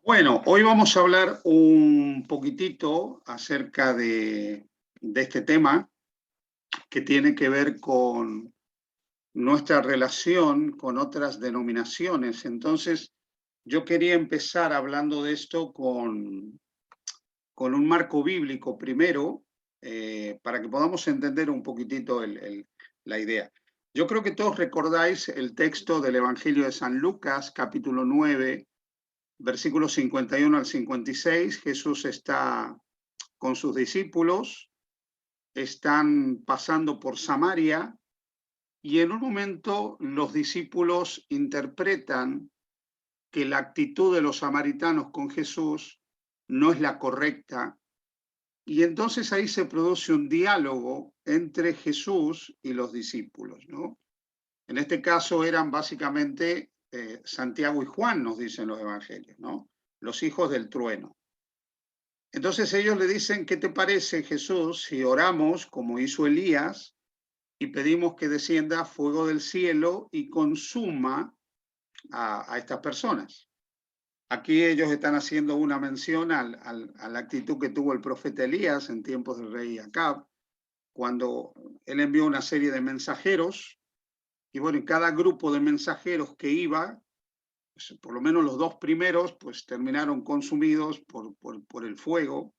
Bueno, hoy vamos a hablar un poquitito acerca de este tema que tiene que ver con nuestra relación con otras denominaciones. Entonces, yo quería empezar hablando de esto con un marco bíblico primero, para que podamos entender un poquitito la idea. Yo creo que todos recordáis el texto del Evangelio de San Lucas, capítulo 9, versículos 51 al 56. Jesús está con sus discípulos, están pasando por Samaria y en un momento los discípulos interpretan que la actitud de los samaritanos con Jesús no es la correcta, y entonces ahí se produce un diálogo entre Jesús y los discípulos, ¿no? En este caso eran básicamente Santiago y Juan, nos dicen los evangelios, ¿no? Los hijos del trueno. Entonces ellos le dicen: ¿qué te parece, Jesús, si oramos como hizo Elías y pedimos que descienda fuego del cielo y consuma a estas personas? Aquí ellos están haciendo una mención a la actitud que tuvo el profeta Elías en tiempos del rey Acab, cuando él envió una serie de mensajeros, y bueno, en cada grupo de mensajeros que iba, pues, por lo menos los dos primeros, pues terminaron consumidos por el fuego,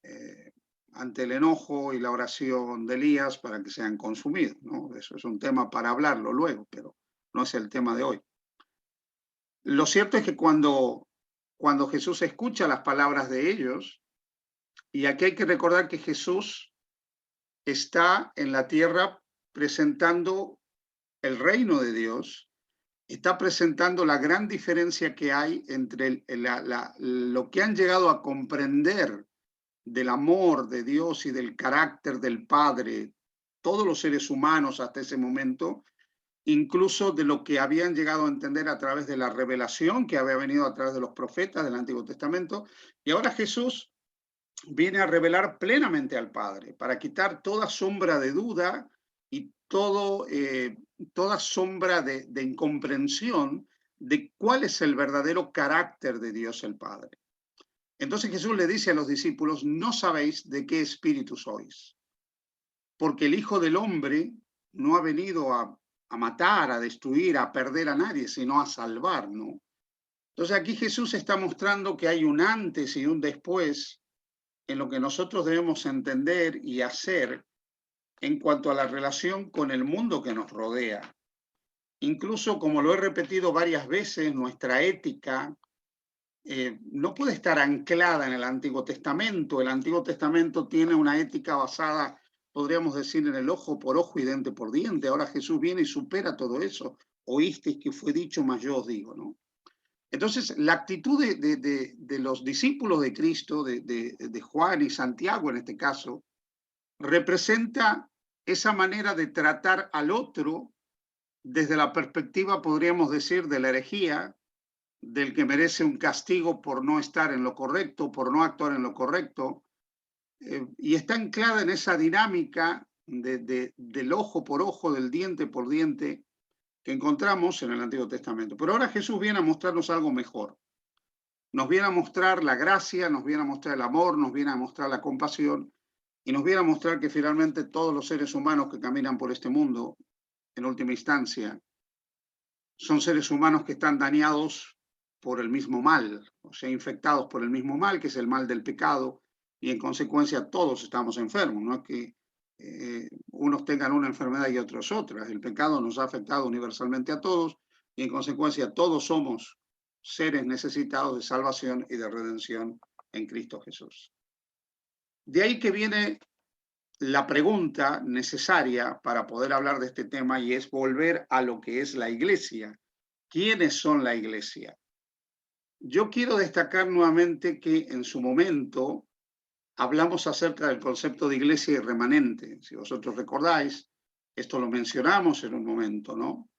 eh, ante el enojo y la oración de Elías para que sean consumidos, ¿no? Eso es un tema para hablarlo luego, pero no es el tema de hoy. Lo cierto es que cuando Jesús escucha las palabras de ellos, y aquí hay que recordar que Jesús está en la tierra presentando el reino de Dios, está presentando la gran diferencia que hay entre lo que han llegado a comprender del amor de Dios y del carácter del Padre, todos los seres humanos hasta ese momento, incluso de lo que habían llegado a entender a través de la revelación que había venido a través de los profetas del Antiguo Testamento. Y ahora Jesús viene a revelar plenamente al Padre para quitar toda sombra de duda y toda sombra de incomprensión de cuál es el verdadero carácter de Dios el Padre. Entonces Jesús le dice a los discípulos: no sabéis de qué espíritu sois, porque el Hijo del Hombre no ha venido a matar, a destruir, a perder a nadie, sino a salvar, ¿no? Entonces aquí Jesús está mostrando que hay un antes y un después en lo que nosotros debemos entender y hacer en cuanto a la relación con el mundo que nos rodea. Incluso, como lo he repetido varias veces, nuestra ética no puede estar anclada en el Antiguo Testamento. El Antiguo Testamento tiene una ética basada, podríamos decir, en el ojo por ojo y diente por diente. Ahora Jesús viene y supera todo eso. Oísteis que fue dicho, mas yo os digo, ¿no? Entonces, la actitud de los discípulos de Cristo, de Juan y Santiago en este caso, representa esa manera de tratar al otro desde la perspectiva, podríamos decir, de la herejía, del que merece un castigo por no estar en lo correcto, por no actuar en lo correcto, y está anclada en esa dinámica del ojo por ojo, del diente por diente, que encontramos en el Antiguo Testamento. Pero ahora Jesús viene a mostrarnos algo mejor. Nos viene a mostrar la gracia, nos viene a mostrar el amor, nos viene a mostrar la compasión, y nos viene a mostrar que finalmente todos los seres humanos que caminan por este mundo, en última instancia, son seres humanos que están dañados por el mismo mal, o sea, infectados por el mismo mal, que es el mal del pecado, y en consecuencia todos estamos enfermos, no es que unos tengan una enfermedad y otros otras. El pecado nos ha afectado universalmente a todos, y en consecuencia todos somos seres necesitados de salvación y de redención en Cristo Jesús. De ahí que viene la pregunta necesaria para poder hablar de este tema, y es volver a lo que es la iglesia. ¿Quiénes son la iglesia? Yo quiero destacar nuevamente que en su momento hablamos acerca del concepto de iglesia y remanente. Si vosotros recordáis, esto lo mencionamos en un momento, ¿no?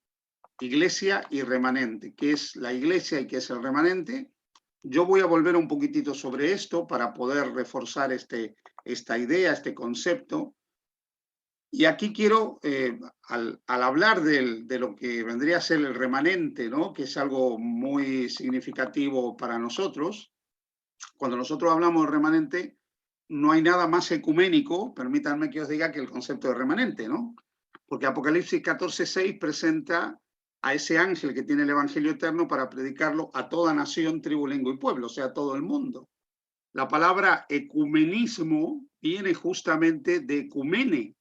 Iglesia y remanente. ¿Qué es la iglesia y qué es el remanente? Yo voy a volver un poquitito sobre esto para poder reforzar esta idea, este concepto. Y aquí quiero, al hablar de lo que vendría a ser el remanente, ¿no? Que es algo muy significativo para nosotros, cuando nosotros hablamos de remanente, no hay nada más ecuménico, permítanme que os diga, que el concepto de remanente, ¿no? Porque Apocalipsis 14:6 presenta a ese ángel que tiene el Evangelio eterno para predicarlo a toda nación, tribu, lengua y pueblo, o sea, a todo el mundo. La palabra ecumenismo viene justamente de ecumene,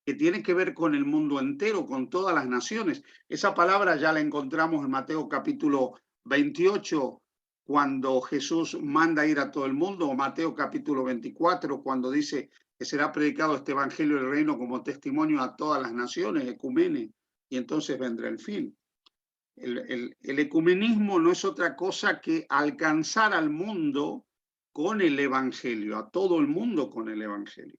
que tiene que ver con el mundo entero, con todas las naciones. Esa palabra ya la encontramos en Mateo capítulo 28, cuando Jesús manda ir a todo el mundo, o Mateo capítulo 24, cuando dice que será predicado este evangelio del reino como testimonio a todas las naciones, ecumene, y entonces vendrá el fin. El ecumenismo no es otra cosa que alcanzar al mundo con el evangelio, a todo el mundo con el evangelio.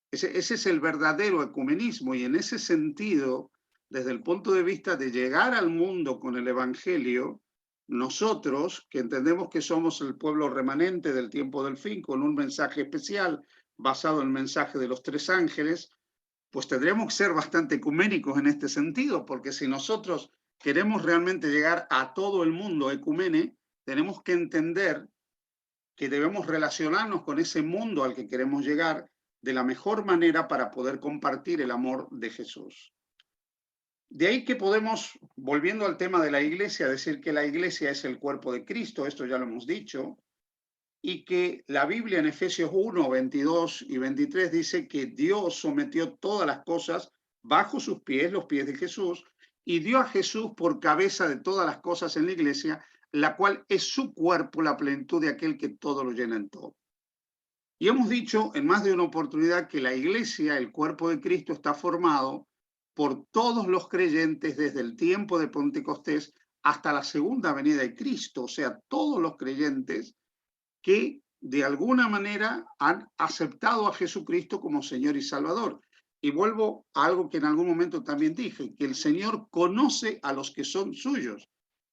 Ese es el verdadero ecumenismo, y en ese sentido, desde el punto de vista de llegar al mundo con el Evangelio, nosotros, que entendemos que somos el pueblo remanente del tiempo del fin, con un mensaje especial basado en el mensaje de los tres ángeles, pues tendremos que ser bastante ecuménicos en este sentido, porque si nosotros queremos realmente llegar a todo el mundo ecumene, tenemos que entender que debemos relacionarnos con ese mundo al que queremos llegar de la mejor manera para poder compartir el amor de Jesús. De ahí que podemos, volviendo al tema de la iglesia, decir que la iglesia es el cuerpo de Cristo, esto ya lo hemos dicho, y que la Biblia en Efesios 1, 22 y 23 dice que Dios sometió todas las cosas bajo sus pies, los pies de Jesús, y dio a Jesús por cabeza de todas las cosas en la iglesia, la cual es su cuerpo, la plenitud de aquel que todo lo llena en todo. Y hemos dicho en más de una oportunidad que la iglesia, el cuerpo de Cristo, está formado por todos los creyentes desde el tiempo de Pentecostés hasta la segunda venida de Cristo, o sea, todos los creyentes que de alguna manera han aceptado a Jesucristo como Señor y Salvador. Y vuelvo a algo que en algún momento también dije, que el Señor conoce a los que son suyos.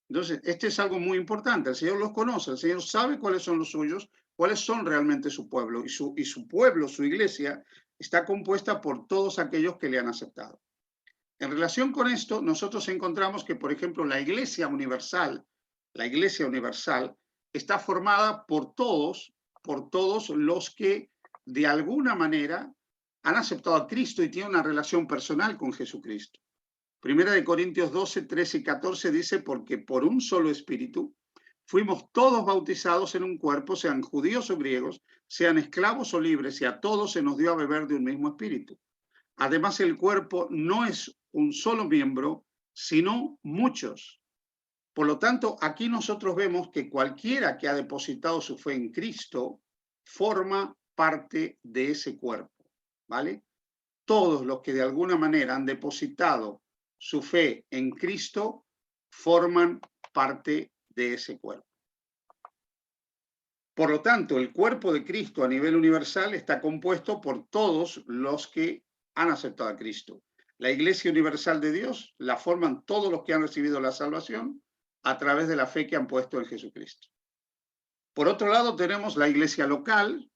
Entonces, este es algo muy importante. El Señor los conoce, el Señor sabe cuáles son los suyos, cuáles son realmente su pueblo. Y su pueblo, su iglesia, está compuesta por todos aquellos que le han aceptado. En relación con esto, nosotros encontramos que, por ejemplo, la iglesia universal está formada por todos los que de alguna manera han aceptado a Cristo y tienen una relación personal con Jesucristo. Primera de Corintios 12, 13 y 14 dice, porque por un solo espíritu fuimos todos bautizados en un cuerpo, sean judíos o griegos, sean esclavos o libres, y a todos se nos dio a beber de un mismo espíritu. Además, el cuerpo no es un solo miembro, sino muchos. Por lo tanto, aquí nosotros vemos que cualquiera que ha depositado su fe en Cristo forma parte de ese cuerpo, ¿vale? Todos los que de alguna manera han depositado su fe en Cristo forman parte de ese cuerpo. Por lo tanto, el cuerpo de Cristo a nivel universal está compuesto por todos los que han aceptado a Cristo. La Iglesia Universal de Dios la forman todos los que han recibido la salvación a través de la fe que han puesto en Jesucristo. Por otro lado, tenemos la iglesia local.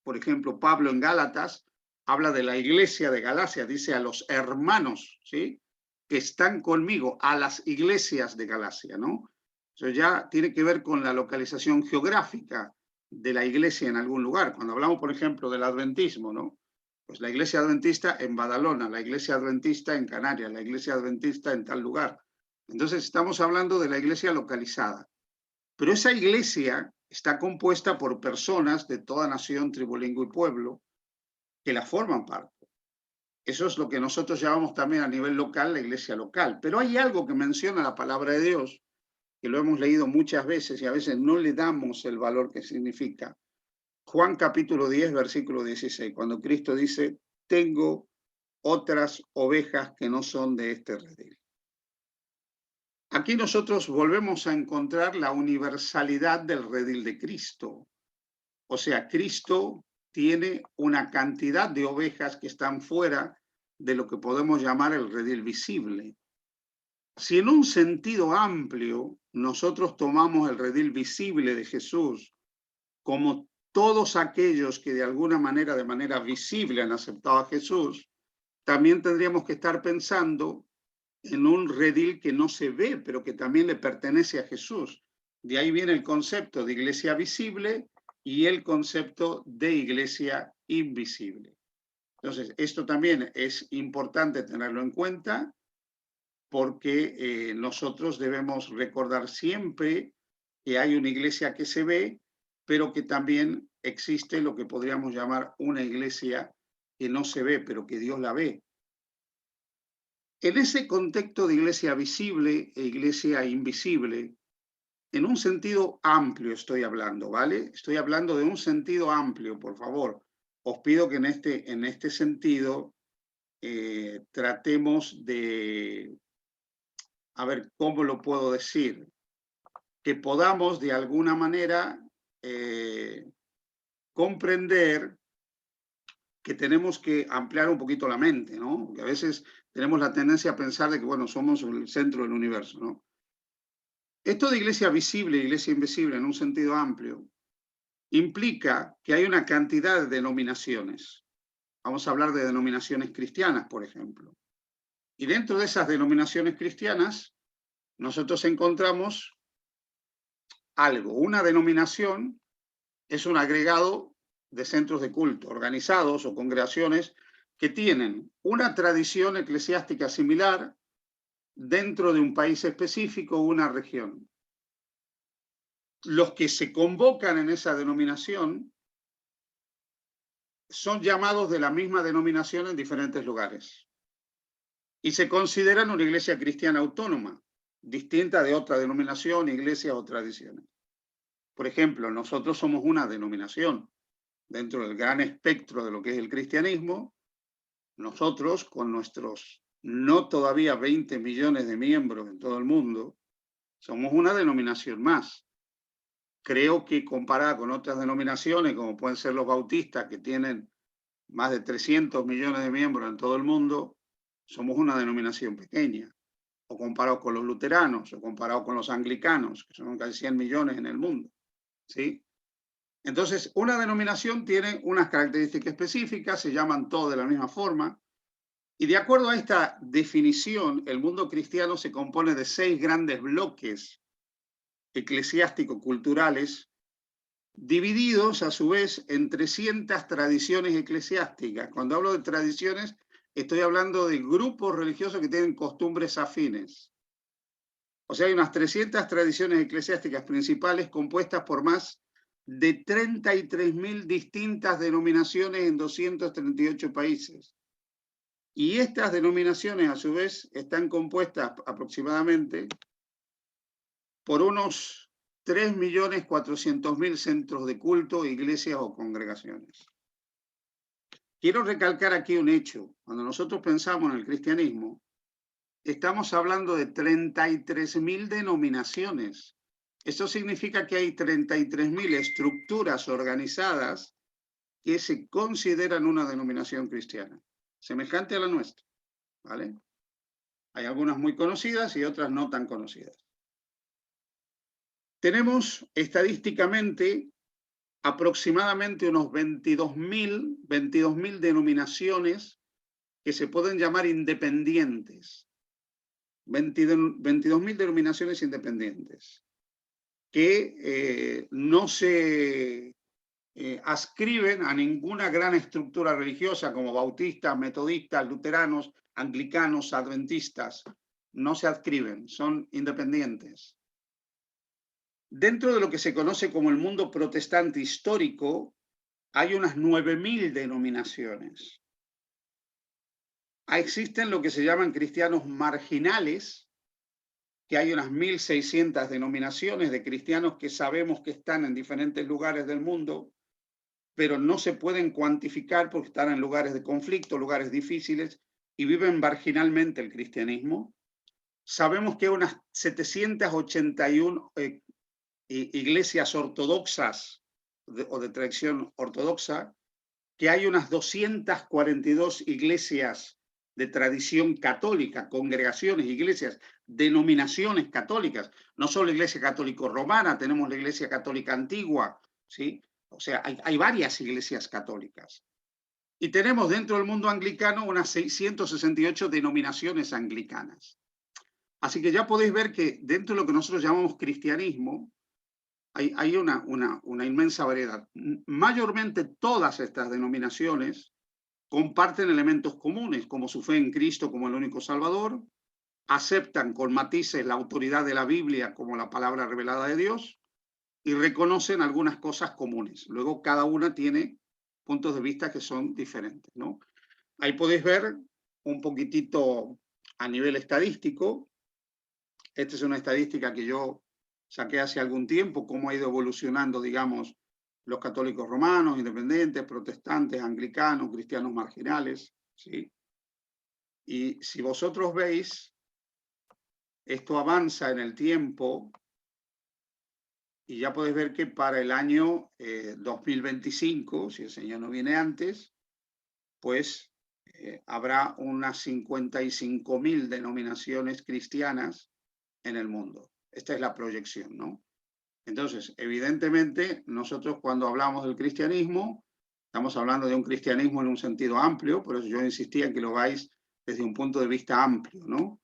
Por ejemplo, Pablo en Gálatas habla de la iglesia de Galacia, dice a los hermanos, ¿sí?, que están conmigo, a las iglesias de Galacia, ¿no? Eso ya tiene que ver con la localización geográfica de la iglesia en algún lugar. Cuando hablamos, por ejemplo, del adventismo, ¿no? Pues la iglesia adventista en Badalona, la iglesia adventista en Canarias, la iglesia adventista en tal lugar. Entonces estamos hablando de la iglesia localizada. Pero esa iglesia está compuesta por personas de toda nación, tribu, lengua y pueblo que la forman parte. Eso es lo que nosotros llamamos también a nivel local la iglesia local. Pero hay algo que menciona la palabra de Dios, que lo hemos leído muchas veces y a veces no le damos el valor que significa. Juan capítulo 10, versículo 16, cuando Cristo dice, tengo otras ovejas que no son de este redil. Aquí nosotros volvemos a encontrar la universalidad del redil de Cristo. O sea, Cristo tiene una cantidad de ovejas que están fuera de lo que podemos llamar el redil visible. Si en un sentido amplio nosotros tomamos el redil visible de Jesús como todos aquellos que de alguna manera, de manera visible han aceptado a Jesús, también tendríamos que estar pensando en un redil que no se ve, pero que también le pertenece a Jesús. De ahí viene el concepto de iglesia visible y el concepto de iglesia invisible. Entonces, esto también es importante tenerlo en cuenta porque nosotros debemos recordar siempre que hay una iglesia que se ve, pero que también existe lo que podríamos llamar una iglesia que no se ve, pero que Dios la ve. En ese contexto de iglesia visible e iglesia invisible, en un sentido amplio estoy hablando, ¿vale? Estoy hablando de un sentido amplio, por favor. Os pido que en este sentido tratemos de, a ver, ¿cómo lo puedo decir? Que podamos de alguna manera comprender que tenemos que ampliar un poquito la mente, ¿no? Porque a veces tenemos la tendencia a pensar de que, bueno, somos el centro del universo, ¿no? Esto de iglesia visible e iglesia invisible en un sentido amplio implica que hay una cantidad de denominaciones. Vamos a hablar de denominaciones cristianas, por ejemplo. Y dentro de esas denominaciones cristianas, nosotros encontramos algo. Una denominación es un agregado de centros de culto organizados o congregaciones que tienen una tradición eclesiástica similar dentro de un país específico o una región. Los que se convocan en esa denominación son llamados de la misma denominación en diferentes lugares y se consideran una iglesia cristiana autónoma, distinta de otra denominación, iglesia o tradiciones. Por ejemplo, nosotros somos una denominación dentro del gran espectro de lo que es el cristianismo. Nosotros, con nuestros no todavía 20 millones de miembros en todo el mundo, somos una denominación más. Creo que comparada con otras denominaciones, como pueden ser los bautistas, que tienen más de 300 millones de miembros en todo el mundo, somos una denominación pequeña. O comparado con los luteranos, o comparado con los anglicanos, que son casi 100 millones en el mundo. ¿Sí? Entonces, una denominación tiene unas características específicas, se llaman todos de la misma forma, y de acuerdo a esta definición, el mundo cristiano se compone de 6 grandes bloques eclesiástico-culturales, divididos a su vez en 300 tradiciones eclesiásticas. Cuando hablo de tradiciones, estoy hablando de grupos religiosos que tienen costumbres afines. O sea, hay unas 300 tradiciones eclesiásticas principales compuestas por más de 33.000 distintas denominaciones en 238 países. Y estas denominaciones, a su vez, están compuestas aproximadamente por unos 3.400.000 centros de culto, iglesias o congregaciones. Quiero recalcar aquí un hecho. Cuando nosotros pensamos en el cristianismo, estamos hablando de 33.000 denominaciones. Eso significa que hay 33.000 estructuras organizadas que se consideran una denominación cristiana, semejante a la nuestra, ¿vale? Hay algunas muy conocidas y otras no tan conocidas. Tenemos estadísticamente aproximadamente unos 22.000 denominaciones que se pueden llamar independientes. 22.000 denominaciones independientes que no se adscriben a ninguna gran estructura religiosa como bautistas, metodistas, luteranos, anglicanos, adventistas. No se adscriben, son independientes. Dentro de lo que se conoce como el mundo protestante histórico, hay unas 9.000 denominaciones. Existen lo que se llaman cristianos marginales, que hay unas 1.600 denominaciones de cristianos que sabemos que están en diferentes lugares del mundo, pero no se pueden cuantificar porque están en lugares de conflicto, lugares difíciles, y viven marginalmente el cristianismo. Sabemos que hay unas 781 iglesias ortodoxas o de tradición ortodoxa, que hay unas 242 iglesias de tradición católica, congregaciones, iglesias, denominaciones católicas, no solo la iglesia católica romana, tenemos la iglesia católica antigua, ¿sí? O sea, hay varias iglesias católicas. Y tenemos dentro del mundo anglicano unas 668 denominaciones anglicanas. Así que ya podéis ver que dentro de lo que nosotros llamamos cristianismo, hay una inmensa variedad. Mayormente todas estas denominaciones comparten elementos comunes, como su fe en Cristo como el único Salvador, aceptan con matices la autoridad de la Biblia como la palabra revelada de Dios y reconocen algunas cosas comunes. Luego cada una tiene puntos de vista que son diferentes, ¿no? Ahí podéis ver un poquitito a nivel estadístico. Esta es una estadística que yo saqué hace algún tiempo, cómo ha ido evolucionando, digamos, los católicos romanos, independientes, protestantes, anglicanos, cristianos marginales, ¿sí? Y si vosotros veis, esto avanza en el tiempo y ya podéis ver que para el año 2025, si el Señor no viene antes, pues habrá unas 55.000 denominaciones cristianas en el mundo. Esta es la proyección, ¿no? Entonces, evidentemente, nosotros cuando hablamos del cristianismo, estamos hablando de un cristianismo en un sentido amplio, por eso yo insistía en que lo veáis desde un punto de vista amplio, ¿no?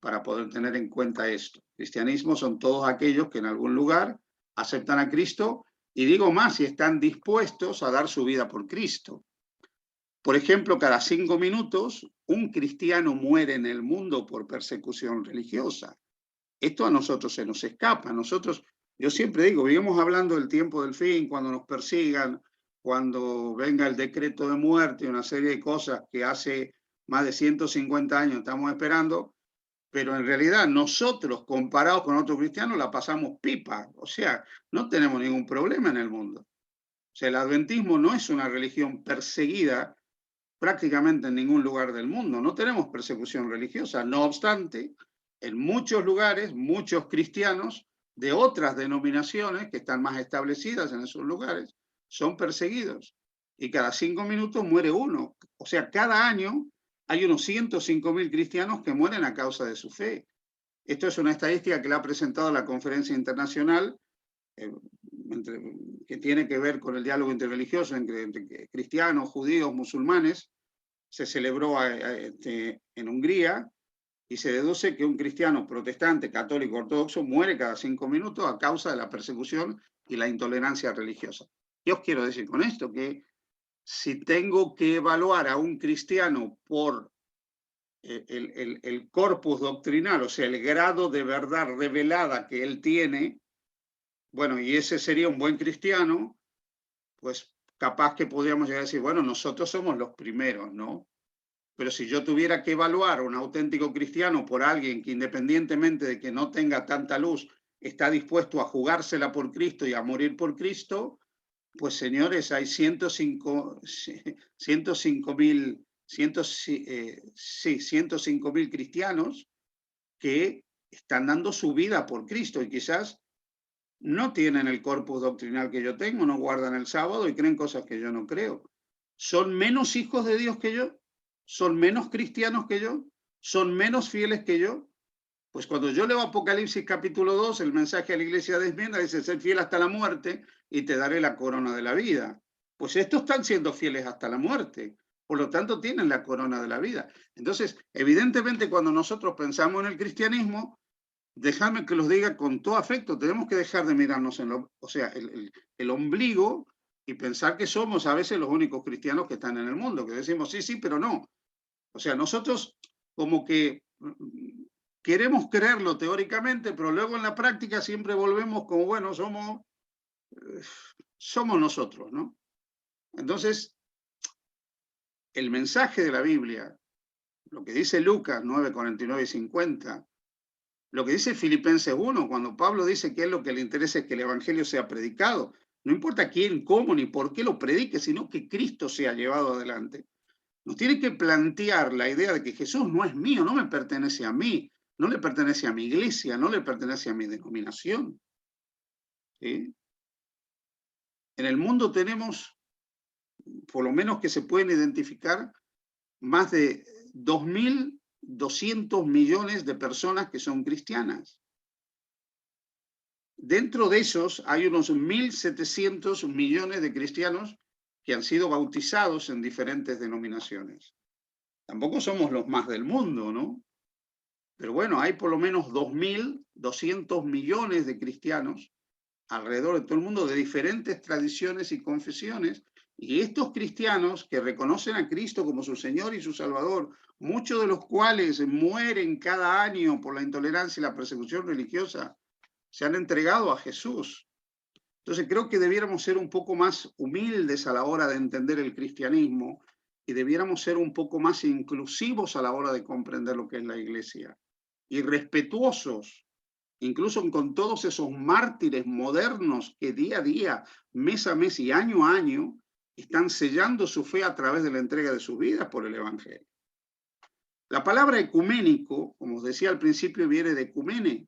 Para poder tener en cuenta esto. Cristianismo son todos aquellos que en algún lugar aceptan a Cristo y digo más, si están dispuestos a dar su vida por Cristo. Por ejemplo, cada 5 minutos un cristiano muere en el mundo por persecución religiosa. Esto a nosotros se nos escapa. Nosotros, yo siempre digo, vivimos hablando del tiempo del fin, cuando nos persigan, cuando venga el decreto de muerte, una serie de cosas que hace más de 150 años estamos esperando, pero en realidad nosotros, comparados con otros cristianos, la pasamos pipa. O sea, no tenemos ningún problema en el mundo. O sea, el adventismo no es una religión perseguida prácticamente en ningún lugar del mundo. No tenemos persecución religiosa. No obstante, en muchos lugares, muchos cristianos de otras denominaciones que están más establecidas en esos lugares son perseguidos. Y cada 5 minutos muere uno. O sea, cada año hay unos 105.000 cristianos que mueren a causa de su fe. Esto es una estadística que le ha presentado la Conferencia Internacional eh, que tiene que ver con el diálogo interreligioso entre cristianos, judíos, musulmanes. Se celebró en Hungría y se deduce que un cristiano protestante, católico, ortodoxo muere cada 5 minutos a causa de la persecución y la intolerancia religiosa. ¿Qué os quiero decir con esto? Que si tengo que evaluar a un cristiano por el corpus doctrinal, o sea, el grado de verdad revelada que él tiene, bueno, y ese sería un buen cristiano, pues capaz que podríamos llegar a decir, bueno, nosotros somos los primeros, ¿no? Pero si yo tuviera que evaluar a un auténtico cristiano por alguien que independientemente de que no tenga tanta luz, está dispuesto a jugársela por Cristo y a morir por Cristo, pues señores, hay 105.000 cristianos que están dando su vida por Cristo y quizás no tienen el corpus doctrinal que yo tengo, no guardan el sábado y creen cosas que yo no creo. ¿Son menos hijos de Dios que yo? ¿Son menos cristianos que yo? ¿Son menos fieles que yo? Pues cuando yo leo Apocalipsis capítulo 2, el mensaje a la iglesia de Esmirna dice, ser fiel hasta la muerte y te daré la corona de la vida. Pues estos están siendo fieles hasta la muerte. Por lo tanto, tienen la corona de la vida. Entonces, evidentemente, cuando nosotros pensamos en el cristianismo, dejadme que los diga con todo afecto, tenemos que dejar de mirarnos en lo, o sea, el ombligo y pensar que somos a veces los únicos cristianos que están en el mundo, que decimos sí, sí, pero no. O sea, nosotros como que queremos creerlo teóricamente, pero luego en la práctica siempre volvemos como, bueno, somos nosotros, ¿no? Entonces, el mensaje de la Biblia, lo que dice Lucas 9, 49 y 50, lo que dice Filipenses 1, cuando Pablo dice que es lo que le interesa es que el evangelio sea predicado, no importa quién, cómo ni por qué lo predique, sino que Cristo sea llevado adelante. Nos tiene que plantear la idea de que Jesús no es mío, no me pertenece a mí, no le pertenece a mi iglesia, no le pertenece a mi denominación. ¿Sí? En el mundo tenemos, por lo menos que se pueden identificar, más de 2.200 millones de personas que son cristianas. Dentro de esos hay unos 1.700 millones de cristianos que han sido bautizados en diferentes denominaciones. Tampoco somos los más del mundo, ¿no? Pero bueno, hay por lo menos 2.200 millones de cristianos alrededor de todo el mundo de diferentes tradiciones y confesiones. Y estos cristianos que reconocen a Cristo como su Señor y su Salvador, muchos de los cuales mueren cada año por la intolerancia y la persecución religiosa, se han entregado a Jesús. Entonces creo que debiéramos ser un poco más humildes a la hora de entender el cristianismo y debiéramos ser un poco más inclusivos a la hora de comprender lo que es la iglesia y respetuosos, incluso con todos esos mártires modernos que día a día, mes a mes y año a año, están sellando su fe a través de la entrega de sus vidas por el Evangelio. La palabra ecuménico, como os decía al principio, viene de ecumene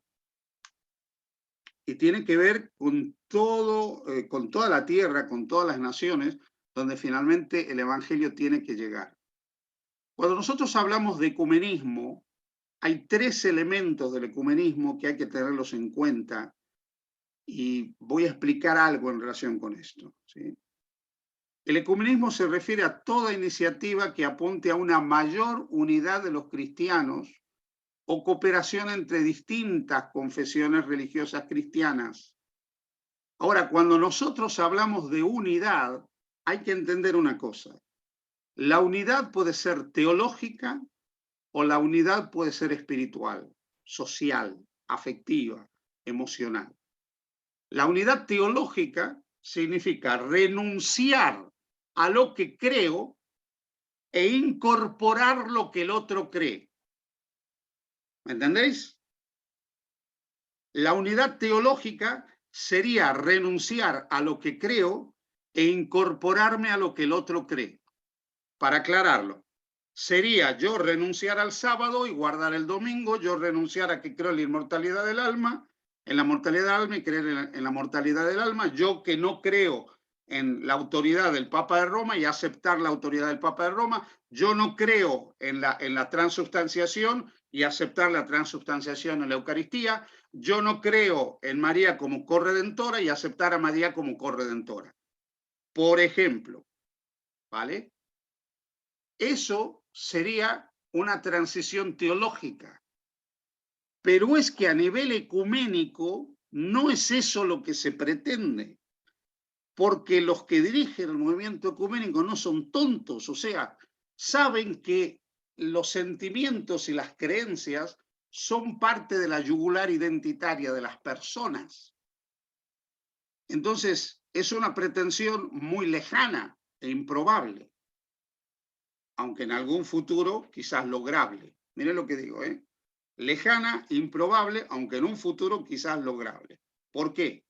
y tiene que ver con todo, con toda la tierra, con todas las naciones, donde finalmente el Evangelio tiene que llegar. Cuando nosotros hablamos de ecumenismo, hay 3 elementos del ecumenismo que hay que tenerlos en cuenta y voy a explicar algo en relación con esto, ¿sí? El ecumenismo se refiere a toda iniciativa que apunte a una mayor unidad de los cristianos o cooperación entre distintas confesiones religiosas cristianas. Ahora, cuando nosotros hablamos de unidad, hay que entender una cosa. La unidad puede ser teológica o la unidad puede ser espiritual, social, afectiva, emocional. La unidad teológica significa renunciar a lo que creo e incorporar lo que el otro cree. ¿Me entendéis? La unidad teológica sería renunciar a lo que creo e incorporarme a lo que el otro cree. Para aclararlo, sería yo renunciar al sábado y guardar el domingo, yo renunciar a que creo en la inmortalidad del alma, en la mortalidad del alma y creer en la mortalidad del alma, yo que no creo en la autoridad del Papa de Roma y aceptar la autoridad del Papa de Roma, yo no creo en la transubstanciación y aceptar la transubstanciación en la Eucaristía, yo no creo en María como corredentora y aceptar a María como corredentora. Por ejemplo, ¿vale? Eso sería una transición teológica. Pero es que a nivel ecuménico no es eso lo que se pretende, porque los que dirigen el movimiento ecuménico no son tontos, o sea, saben que los sentimientos y las creencias son parte de la yugular identitaria de las personas. Entonces, es una pretensión muy lejana e improbable, aunque en algún futuro quizás lograble. Miren lo que digo, ¿eh? Lejana, improbable, aunque en un futuro quizás lograble. ¿Por qué?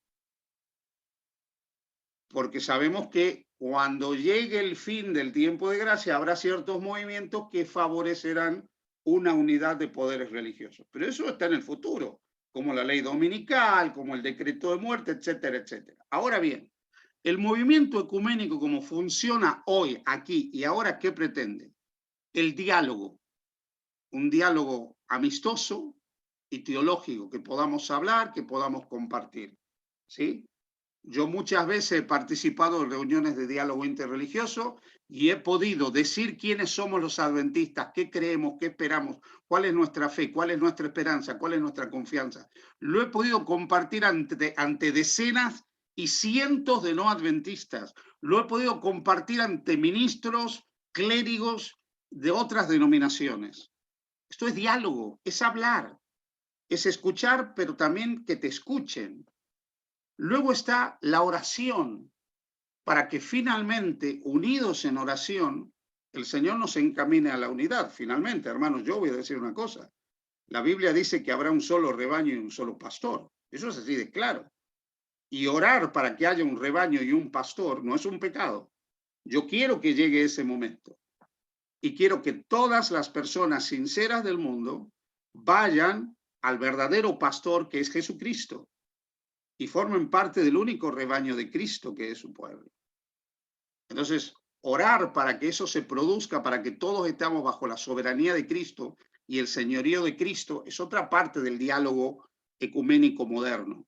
Porque sabemos que cuando llegue el fin del tiempo de gracia habrá ciertos movimientos que favorecerán una unidad de poderes religiosos. Pero eso está en el futuro, como la ley dominical, como el decreto de muerte, etcétera, etcétera. Ahora bien, el movimiento ecuménico como funciona hoy, aquí y ahora, ¿qué pretende? El diálogo, un diálogo amistoso y teológico, que podamos hablar, que podamos compartir, ¿sí? Yo muchas veces he participado en reuniones de diálogo interreligioso y he podido decir quiénes somos los adventistas, qué creemos, qué esperamos, cuál es nuestra fe, cuál es nuestra esperanza, cuál es nuestra confianza. Lo he podido compartir ante decenas y cientos de no adventistas. Lo he podido compartir ante ministros, clérigos de otras denominaciones. Esto es diálogo, es hablar, es escuchar, pero también que te escuchen. Luego está la oración, para que finalmente, unidos en oración, el Señor nos encamine a la unidad. Finalmente, hermanos, yo voy a decir una cosa. La Biblia dice que habrá un solo rebaño y un solo pastor. Eso es así de claro. Y orar para que haya un rebaño y un pastor no es un pecado. Yo quiero que llegue ese momento. Y quiero que todas las personas sinceras del mundo vayan al verdadero pastor que es Jesucristo y formen parte del único rebaño de Cristo que es su pueblo. Entonces, orar para que eso se produzca, para que todos estemos bajo la soberanía de Cristo y el señorío de Cristo, es otra parte del diálogo ecuménico moderno.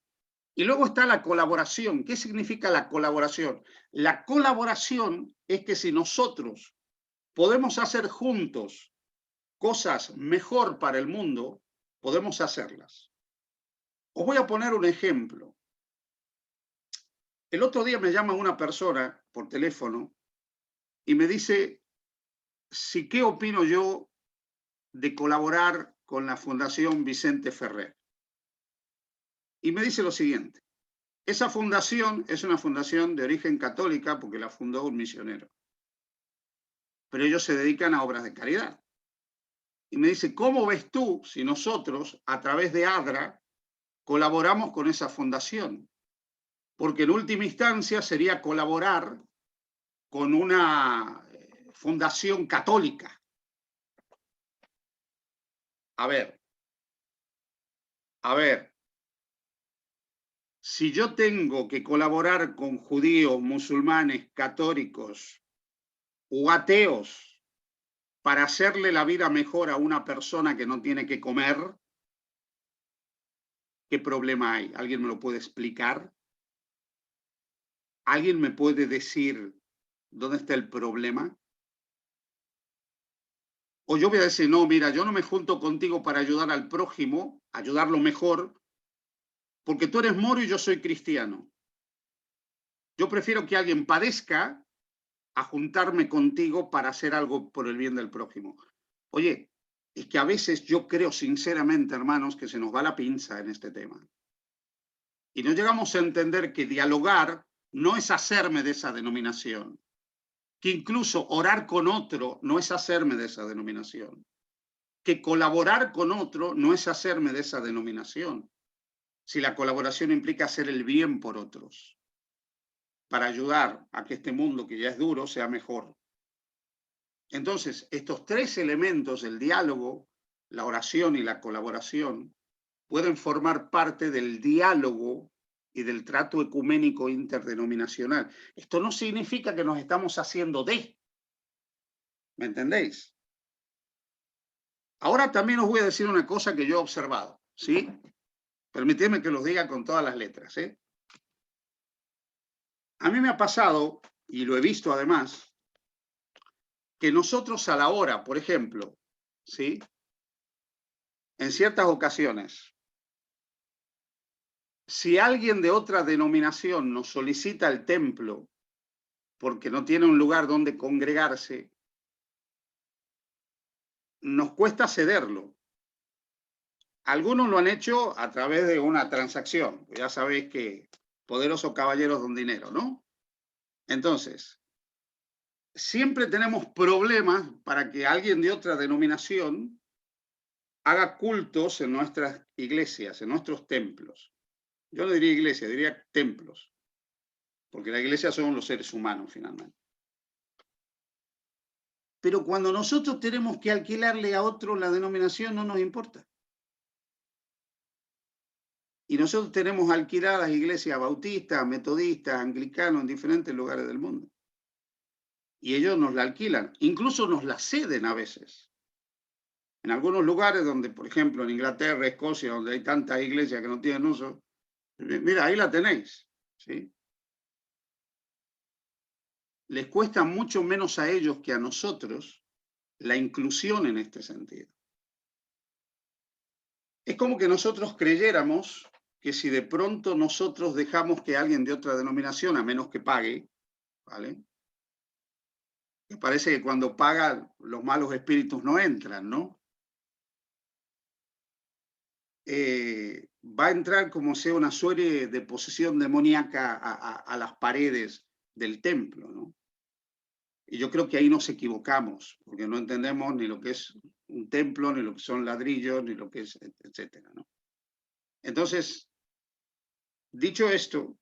Y luego está la colaboración. ¿Qué significa la colaboración? La colaboración es que si nosotros podemos hacer juntos cosas mejor para el mundo, podemos hacerlas. Os voy a poner un ejemplo. El otro día me llama una persona por teléfono y me dice si qué opino yo de colaborar con la Fundación Vicente Ferrer. Y me dice lo siguiente: esa fundación es una fundación de origen católica porque la fundó un misionero, pero ellos se dedican a obras de caridad. Y me dice, ¿cómo ves tú si nosotros, a través de ADRA, colaboramos con esa fundación? Porque en última instancia sería colaborar con una fundación católica. A ver, si yo tengo que colaborar con judíos, musulmanes, católicos o ateos para hacerle la vida mejor a una persona que no tiene que comer, ¿qué problema hay? ¿Alguien me lo puede explicar? ¿Alguien me puede decir dónde está el problema? O yo voy a decir, no, mira, yo no me junto contigo para ayudar al prójimo, ayudarlo mejor, porque tú eres moro y yo soy cristiano. Yo prefiero que alguien padezca a juntarme contigo para hacer algo por el bien del prójimo. Oye, es que a veces yo creo sinceramente, hermanos, que se nos va la pinza en este tema. Y no llegamos a entender que dialogar no es hacerme de esa denominación, que incluso orar con otro no es hacerme de esa denominación, que colaborar con otro no es hacerme de esa denominación, si la colaboración implica hacer el bien por otros, para ayudar a que este mundo que ya es duro sea mejor. Entonces, estos tres elementos, el diálogo, la oración y la colaboración, pueden formar parte del diálogo y del trato ecuménico interdenominacional. Esto no significa que nos estamos haciendo de, ¿me entendéis? Ahora también os voy a decir una cosa que yo he observado, ¿sí? Permitidme que los diga con todas las letras, ¿eh? A mí me ha pasado, y lo he visto además, que nosotros a la hora, por ejemplo, ¿sí? En ciertas ocasiones, si alguien de otra denominación nos solicita el templo porque no tiene un lugar donde congregarse, nos cuesta cederlo. Algunos lo han hecho a través de una transacción. Ya sabéis que poderosos caballeros don dinero, ¿no? Entonces, siempre tenemos problemas para que alguien de otra denominación haga cultos en nuestras iglesias, en nuestros templos. Yo no diría iglesia, diría templos, porque la iglesia son los seres humanos finalmente. Pero cuando nosotros tenemos que alquilarle a otro la denominación, no nos importa. Y nosotros tenemos alquiladas iglesias bautistas, metodistas, anglicanos en diferentes lugares del mundo. Y ellos nos la alquilan, incluso nos la ceden a veces. En algunos lugares donde, por ejemplo, en Inglaterra, Escocia, donde hay tantas iglesias que no tienen uso, mira, ahí la tenéis, ¿sí? Les cuesta mucho menos a ellos que a nosotros la inclusión en este sentido. Es como que nosotros creyéramos que si de pronto nosotros dejamos que alguien de otra denominación, a menos que pague, ¿vale? Me parece que cuando paga los malos espíritus no entran, ¿no? Va a entrar como sea una suerte de posesión demoníaca a las paredes del templo, ¿no? Y yo creo que ahí nos equivocamos, porque no entendemos ni lo que es un templo, ni lo que son ladrillos, ni lo que es, etcétera, ¿no? Entonces, dicho esto,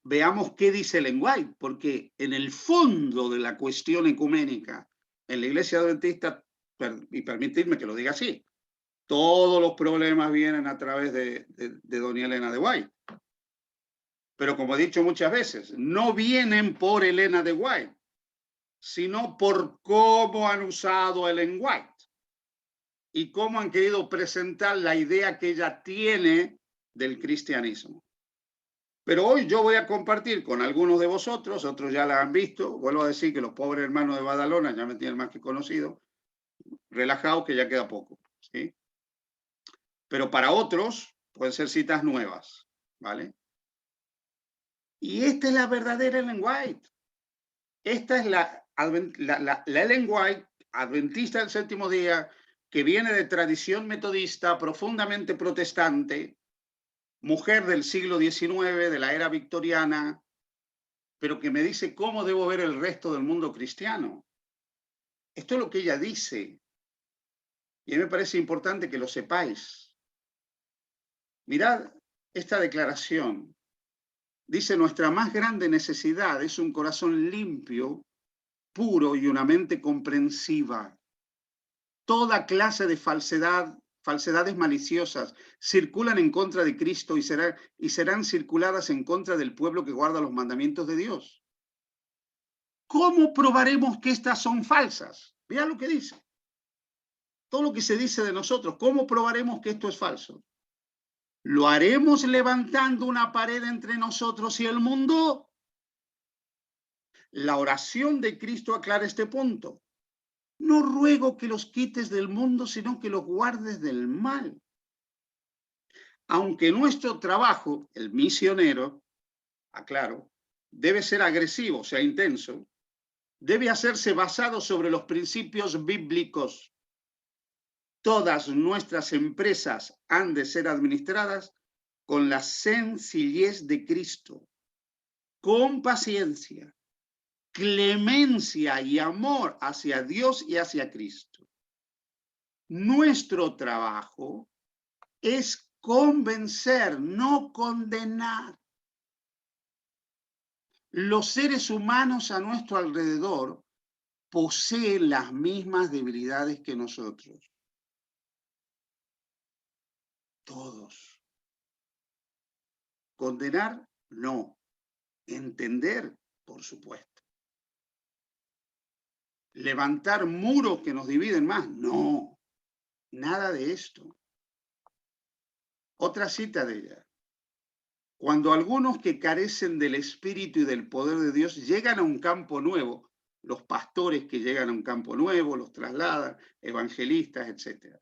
veamos qué dice Ellen White, porque en el fondo de la cuestión ecuménica, en la Iglesia Adventista, y permitidme que lo diga así, todos los problemas vienen a través de doña Elena de White. Pero como he dicho muchas veces, no vienen por Elena de White, sino por cómo han usado a Ellen White y cómo han querido presentar la idea que ella tiene del cristianismo. Pero hoy yo voy a compartir con algunos de vosotros, otros ya la han visto, vuelvo a decir que los pobres hermanos de Badalona ya me tienen más que conocido, relajados que ya queda poco, ¿sí? Pero para otros pueden ser citas nuevas, ¿vale? Y esta es la verdadera Ellen White. Esta es la Ellen White, adventista del séptimo día, que viene de tradición metodista, profundamente protestante, mujer del siglo XIX, de la era victoriana, pero que me dice cómo debo ver el resto del mundo cristiano. Esto es lo que ella dice. Y a mí me parece importante que lo sepáis. Mirad esta declaración. Dice, nuestra más grande necesidad es un corazón limpio, puro y una mente comprensiva. Toda clase de falsedades maliciosas circulan en contra de Cristo y serán circuladas en contra del pueblo que guarda los mandamientos de Dios. ¿Cómo probaremos que estas son falsas? Vean lo que dice. Todo lo que se dice de nosotros, ¿cómo probaremos que esto es falso? ¿Lo haremos levantando una pared entre nosotros y el mundo? La oración de Cristo aclara este punto. No ruego que los quites del mundo, sino que los guardes del mal. Aunque nuestro trabajo, el misionero, aclaro, debe ser agresivo, o sea, intenso, debe hacerse basado sobre los principios bíblicos. Todas nuestras empresas han de ser administradas con la sencillez de Cristo, con paciencia, clemencia y amor hacia Dios y hacia Cristo. Nuestro trabajo es convencer, no condenar. Los seres humanos a nuestro alrededor poseen las mismas debilidades que nosotros. Todos. Condenar, no. Entender, por supuesto. Levantar muros que nos dividen más, no. Nada de esto. Otra cita de ella. Cuando algunos que carecen del Espíritu y del poder de Dios llegan a un campo nuevo, los pastores que llegan a un campo nuevo, los trasladan, evangelistas, etc.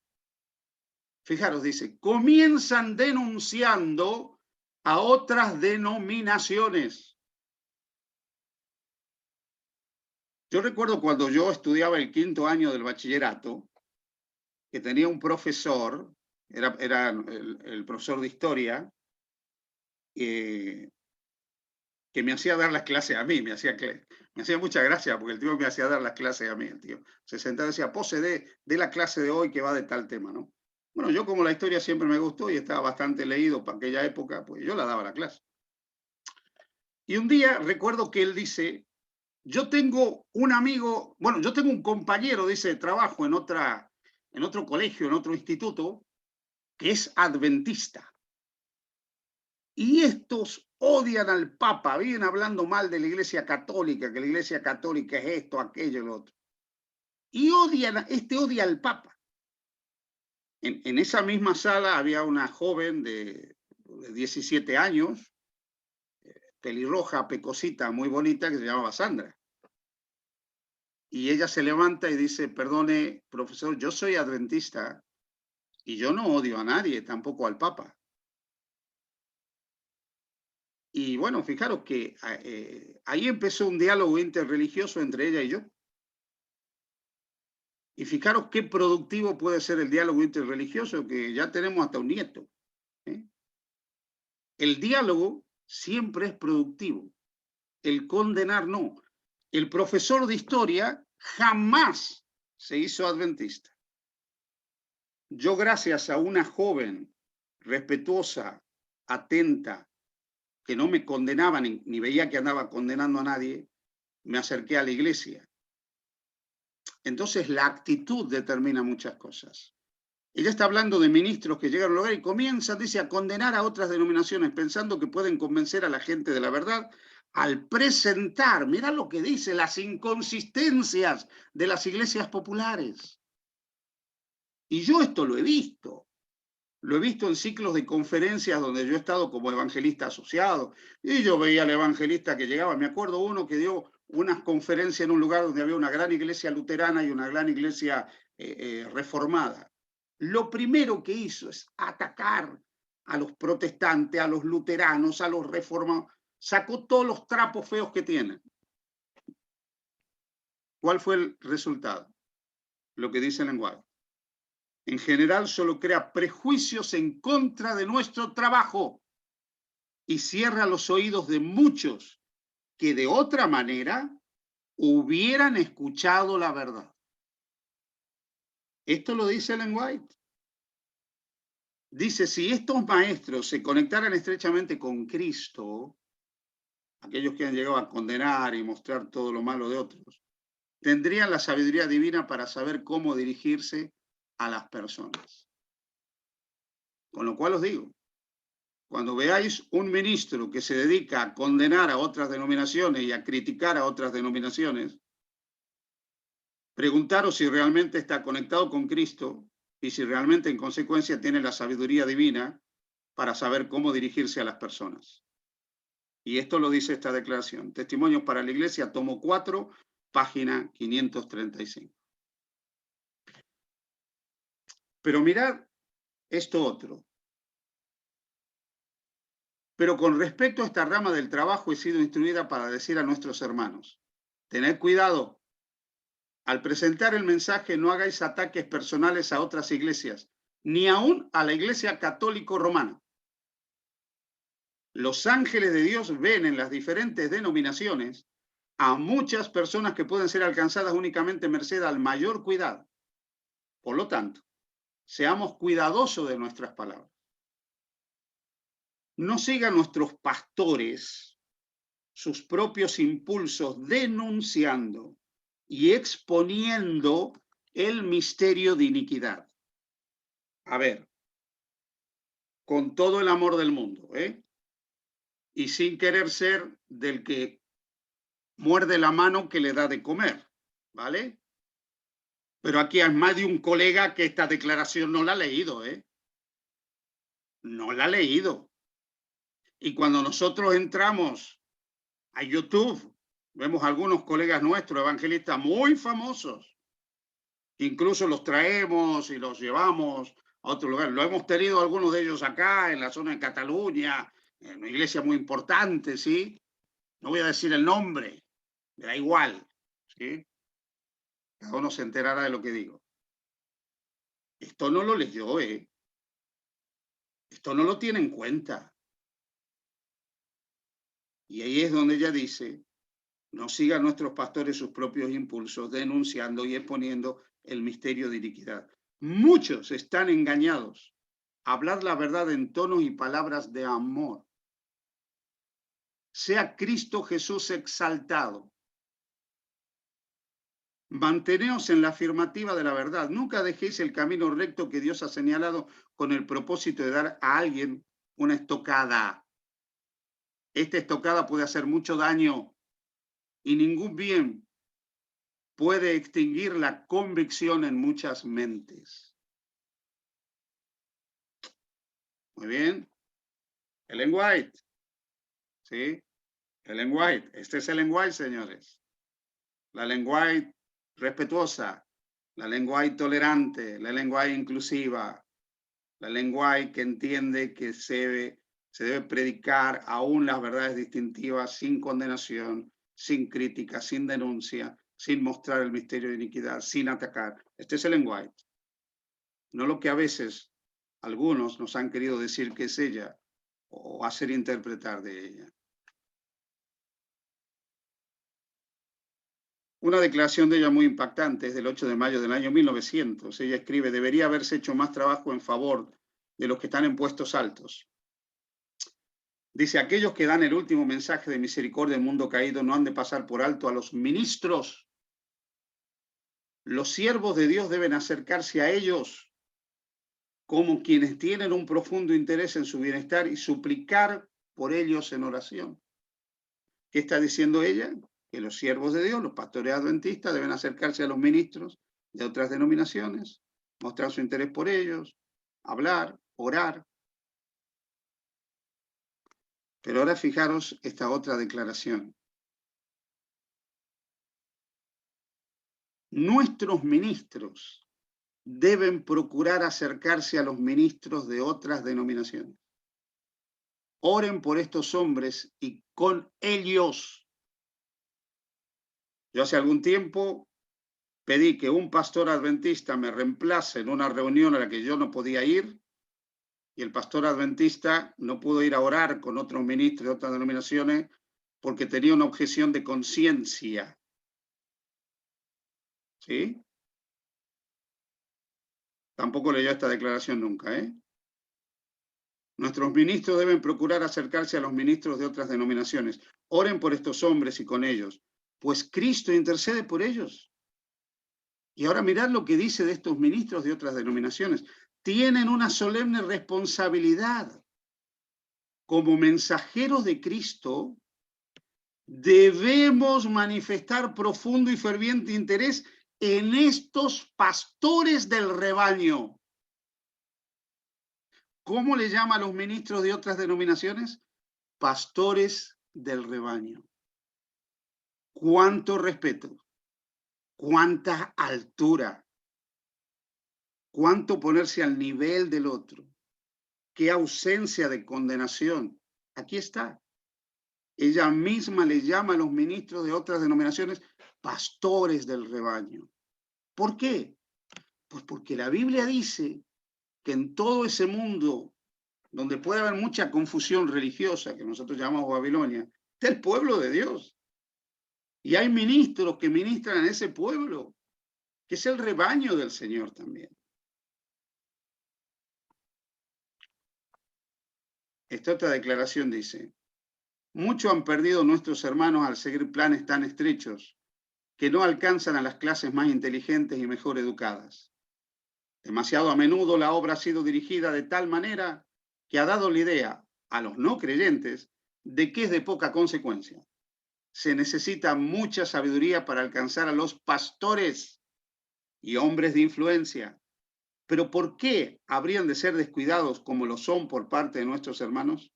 Fijaros, dice, comienzan denunciando a otras denominaciones. Yo recuerdo cuando yo estudiaba el 5º año del bachillerato, que tenía un profesor, era el profesor de historia, que me hacía dar las clases a mí, me hacía mucha gracia, porque el tío me hacía dar las clases a mí, el tío. Se sentaba y decía, Pose, de la clase de hoy que va de tal tema, ¿no? Bueno, yo como la historia siempre me gustó y estaba bastante leído para aquella época, pues yo la daba la clase. Y un día recuerdo que él dice, yo tengo un amigo, bueno, yo tengo un compañero, dice, de trabajo en otro colegio, en otro instituto, que es adventista. Y estos odian al Papa, vienen hablando mal de la Iglesia Católica, que la Iglesia Católica es esto, aquello, lo otro. Y odia al Papa. En esa misma sala había una joven de 17 años, pelirroja, pecosita, muy bonita, que se llamaba Sandra. Y ella se levanta y dice, perdone, profesor, yo soy adventista y yo no odio a nadie, tampoco al Papa. Y bueno, fijaros que ahí empezó un diálogo interreligioso entre ella y yo. Y fijaros qué productivo puede ser el diálogo interreligioso, que ya tenemos hasta un nieto. El diálogo siempre es productivo, el condenar no. El profesor de historia jamás se hizo adventista. Yo, gracias a una joven respetuosa, atenta, que no me condenaba ni veía que andaba condenando a nadie, me acerqué a la iglesia. Entonces la actitud determina muchas cosas. Ella está hablando de ministros que llegan al lugar y comienzan, dice, a condenar a otras denominaciones pensando que pueden convencer a la gente de la verdad al presentar, mirá lo que dice, las inconsistencias de las iglesias populares. Y yo esto lo he visto. Lo he visto en ciclos de conferencias donde yo he estado como evangelista asociado, y yo veía al evangelista que llegaba. Me acuerdo uno que dio unas conferencias en un lugar donde había una gran iglesia luterana y una gran iglesia reformada. Lo primero que hizo es atacar a los protestantes, a los luteranos, a los reformados. Sacó todos los trapos feos que tienen. ¿Cuál fue el resultado? Lo que dice el lenguaje. En general solo crea prejuicios en contra de nuestro trabajo y cierra los oídos de muchos que de otra manera hubieran escuchado la verdad. Esto lo dice Ellen White. Dice, si estos maestros se conectaran estrechamente con Cristo, aquellos que han llegado a condenar y mostrar todo lo malo de otros, tendrían la sabiduría divina para saber cómo dirigirse a las personas. Con lo cual os digo, cuando veáis un ministro que se dedica a condenar a otras denominaciones y a criticar a otras denominaciones, preguntaros si realmente está conectado con Cristo y si realmente en consecuencia tiene la sabiduría divina para saber cómo dirigirse a las personas. Y esto lo dice esta declaración. Testimonios para la Iglesia, tomo 4, página 535. Pero mirad esto otro. Pero con respecto a esta rama del trabajo he sido instruida para decir a nuestros hermanos, tened cuidado, al presentar el mensaje no hagáis ataques personales a otras iglesias, ni aún a la Iglesia Católico Romana. Los ángeles de Dios ven en las diferentes denominaciones a muchas personas que pueden ser alcanzadas únicamente merced al mayor cuidado. Por lo tanto, seamos cuidadosos de nuestras palabras. No sigan nuestros pastores sus propios impulsos denunciando y exponiendo el misterio de iniquidad. A ver, con todo el amor del mundo, y sin querer ser del que muerde la mano que le da de comer, ¿vale? Pero aquí hay más de un colega que esta declaración no la ha leído, No la ha leído. Y cuando nosotros entramos a YouTube, vemos algunos colegas nuestros, evangelistas muy famosos, incluso los traemos y los llevamos a otro lugar. Lo hemos tenido algunos de ellos acá, en la zona de Cataluña, en una iglesia muy importante, ¿sí? No voy a decir el nombre, me da igual, ¿sí? Cada uno se enterará de lo que digo. Esto no lo leyó, Esto no lo tiene en cuenta. Y ahí es donde ella dice, no sigan nuestros pastores sus propios impulsos, denunciando y exponiendo el misterio de iniquidad. Muchos están engañados. Hablar la verdad en tonos y palabras de amor. Sea Cristo Jesús exaltado. Manteneos en la afirmativa de la verdad. Nunca dejéis el camino recto que Dios ha señalado con el propósito de dar a alguien una estocada. Esta estocada puede hacer mucho daño y ningún bien puede extinguir la convicción en muchas mentes. Muy bien. Ellen White. ¿Sí? Ellen White. Este es Ellen White, señores. La Ellen White respetuosa, la Ellen White tolerante, la Ellen White inclusiva, la Ellen White que entiende que se debe predicar aún las verdades distintivas sin condenación, sin crítica, sin denuncia, sin mostrar el misterio de iniquidad, sin atacar. Este es Ellen White. No lo que a veces algunos nos han querido decir que es ella o hacer interpretar de ella. Una declaración de ella muy impactante es del 8 de mayo del año 1900. Ella escribe, debería haberse hecho más trabajo en favor de los que están en puestos altos. Dice, aquellos que dan el último mensaje de misericordia al mundo caído no han de pasar por alto a los ministros. Los siervos de Dios deben acercarse a ellos como quienes tienen un profundo interés en su bienestar y suplicar por ellos en oración. ¿Qué está diciendo ella? Que los siervos de Dios, los pastores adventistas, deben acercarse a los ministros de otras denominaciones, mostrar su interés por ellos, hablar, orar. Pero ahora fijaros esta otra declaración. Nuestros ministros deben procurar acercarse a los ministros de otras denominaciones. Oren por estos hombres y con ellos. Yo hace algún tiempo pedí que un pastor adventista me reemplace en una reunión a la que yo no podía ir, y el pastor adventista no pudo ir a orar con otros ministros de otras denominaciones porque tenía una objeción de conciencia. ¿Sí? Tampoco leyó esta declaración nunca, ¿eh? Nuestros ministros deben procurar acercarse a los ministros de otras denominaciones. Oren por estos hombres y con ellos, pues Cristo intercede por ellos. Y ahora mirad lo que dice de estos ministros de otras denominaciones. Tienen una solemne responsabilidad. Como mensajeros de Cristo, debemos manifestar profundo y ferviente interés en estos pastores del rebaño. ¿Cómo le llama a los ministros de otras denominaciones? Pastores del rebaño. Cuánto respeto, cuánta altura, cuánto ponerse al nivel del otro, qué ausencia de condenación. Aquí está. Ella misma le llama a los ministros de otras denominaciones pastores del rebaño. ¿Por qué? Pues porque la Biblia dice que en todo ese mundo donde puede haber mucha confusión religiosa, que nosotros llamamos Babilonia, está el pueblo de Dios. Y hay ministros que ministran en ese pueblo, que es el rebaño del Señor también. Esta otra declaración dice, mucho han perdido nuestros hermanos al seguir planes tan estrechos que no alcanzan a las clases más inteligentes y mejor educadas. Demasiado a menudo la obra ha sido dirigida de tal manera que ha dado la idea a los no creyentes de que es de poca consecuencia. Se necesita mucha sabiduría para alcanzar a los pastores y hombres de influencia. Pero ¿por qué habrían de ser descuidados como lo son por parte de nuestros hermanos?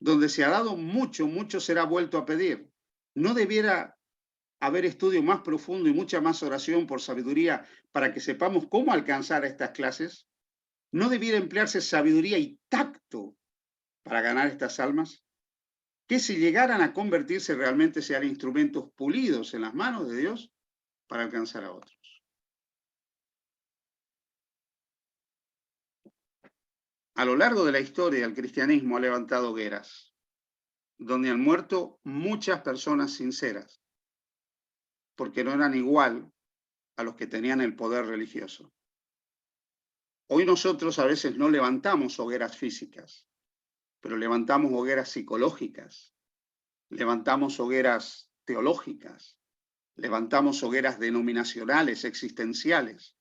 Donde se ha dado mucho, mucho será vuelto a pedir. ¿No debiera haber estudio más profundo y mucha más oración por sabiduría para que sepamos cómo alcanzar a estas clases? ¿No debiera emplearse sabiduría y tacto para ganar estas almas? Que si llegaran a convertirse realmente sean instrumentos pulidos en las manos de Dios para alcanzar a otros. A lo largo de la historia, el cristianismo ha levantado hogueras, donde han muerto muchas personas sinceras, porque no eran igual a los que tenían el poder religioso. Hoy nosotros a veces no levantamos hogueras físicas, pero levantamos hogueras psicológicas, levantamos hogueras teológicas, levantamos hogueras denominacionales, existenciales,